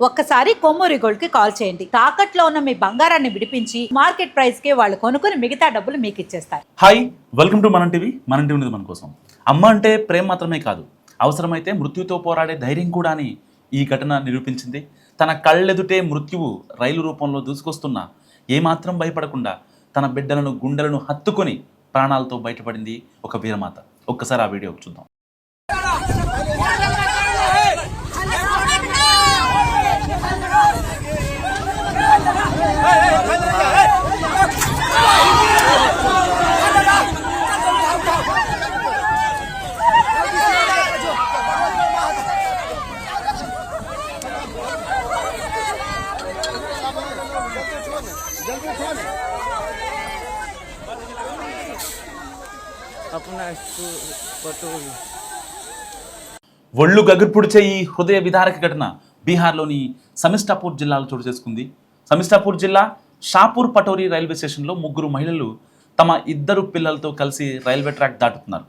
ఒక్కసారి కొమ్మూరి గోల్డ్ కి కాల్ చేయండి. తాకట్లో ఉన్న మీ బంగారాన్ని విడిపించి మార్కెట్ ప్రైస్ కి వాళ్ళు కొనుక్కుని మిగతా డబ్బులు మీకు ఇచ్చేస్తారు. హాయ్, వెల్కమ్ టు మన టీవీ. మన టీవీ మన కోసం. అమ్మ అంటే ప్రేమ మాత్రమే కాదు, అవసరమైతే మృత్యుతో పోరాడే ధైర్యం కూడా అని ఈ ఘటన నిరూపించింది. తన కళ్ళెదుటే మృత్యువు రైలు రూపంలో దూసుకొస్తున్నా ఏమాత్రం భయపడకుండా తన బిడ్డలను గుండెలను హత్తుకొని ప్రాణాలతో బయటపడింది ఒక వీరమాత. ఒక్కసారి ఆ వీడియో చూద్దాం. ఒళ్ళు గగుర్పుడిచే ఈ హృదయ విదారక ఘటన బీహార్లోని సమిష్టాపూర్ జిల్లాలో చోటు చేసుకుంది. సమిష్టాపూర్ జిల్లా షాపూర్ పటోరీ రైల్వే స్టేషన్లో ముగ్గురు మహిళలు తమ ఇద్దరు పిల్లలతో కలిసి రైల్వే ట్రాక్ దాటుతున్నారు.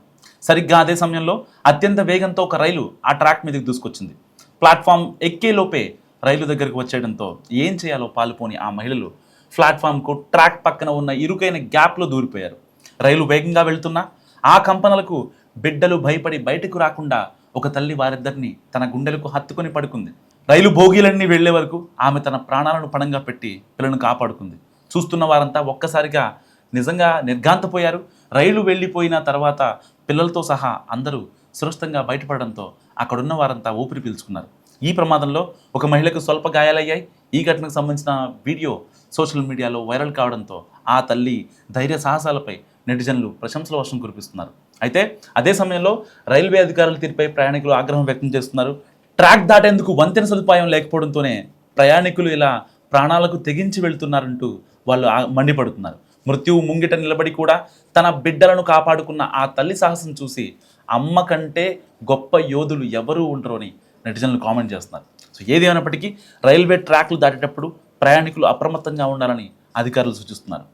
సరిగ్గా అదే సమయంలో అత్యంత వేగంతో ఒక రైలు ఆ ట్రాక్ మీదకి దూసుకొచ్చింది. ప్లాట్ఫామ్ ఎక్కేలోపే రైలు దగ్గరికి వచ్చేయడంతో ఏం చేయాలో పాలుపోని ఆ మహిళలు ప్లాట్ఫామ్కు ట్రాక్ పక్కన ఉన్న ఇరుకైన గ్యాప్లో దూరిపోయారు. రైలు వేగంగా వెళ్తున్నా ఆ కంపనలకు బిడ్డలు భయపడి బయటకు రాకుండా ఒక తల్లి వారిద్దరిని తన గుండెలకు హత్తుకొని పడుకుంది. రైలు భోగిలన్నీ వెళ్లే వరకు ఆమె తన ప్రాణాలను పణంగా పెట్టి పిల్లలను కాపాడుకుంది. చూస్తున్న వారంతా ఒక్కసారిగా నిజంగా నిర్ఘాంతపోయారు. రైలు వెళ్ళిపోయిన తర్వాత పిల్లలతో సహా అందరూ సురక్షితంగా బయటపడడంతో అక్కడున్న వారంతా ఊపిరి పీల్చుకున్నారు. ఈ ప్రమాదంలో ఒక మహిళకు స్వల్ప గాయాలయ్యాయి. ఈ ఘటనకు సంబంధించిన వీడియో సోషల్ మీడియాలో వైరల్ కావడంతో ఆ తల్లి ధైర్య సాహసాలపై నెటిజన్లు ప్రశంసల వర్షం కురిపిస్తున్నారు. అయితే అదే సమయంలో రైల్వే అధికారుల తీరుపై ప్రయాణికులు ఆగ్రహం వ్యక్తం చేస్తున్నారు. ట్రాక్ దాటేందుకు వంతెన సదుపాయం లేకపోవడంతోనే ప్రయాణికులు ఇలా ప్రాణాలకు తెగించి వెళ్తున్నారంటూ వాళ్ళు మండిపడుతున్నారు. మృత్యువు ముంగిట నిలబడి కూడా తన బిడ్డలను కాపాడుకున్న ఆ తల్లి సాహసం చూసి అమ్మ కంటే గొప్ప యోధులు ఎవరూ ఉండరు అని నెటిజన్లు కామెంట్ చేస్తున్నారు. సో ఏది అయినప్పటికీ రైల్వే ట్రాక్లు దాటేటప్పుడు ప్రయాణికులు అప్రమత్తంగా ఉండాలని అధికారులు సూచిస్తున్నారు.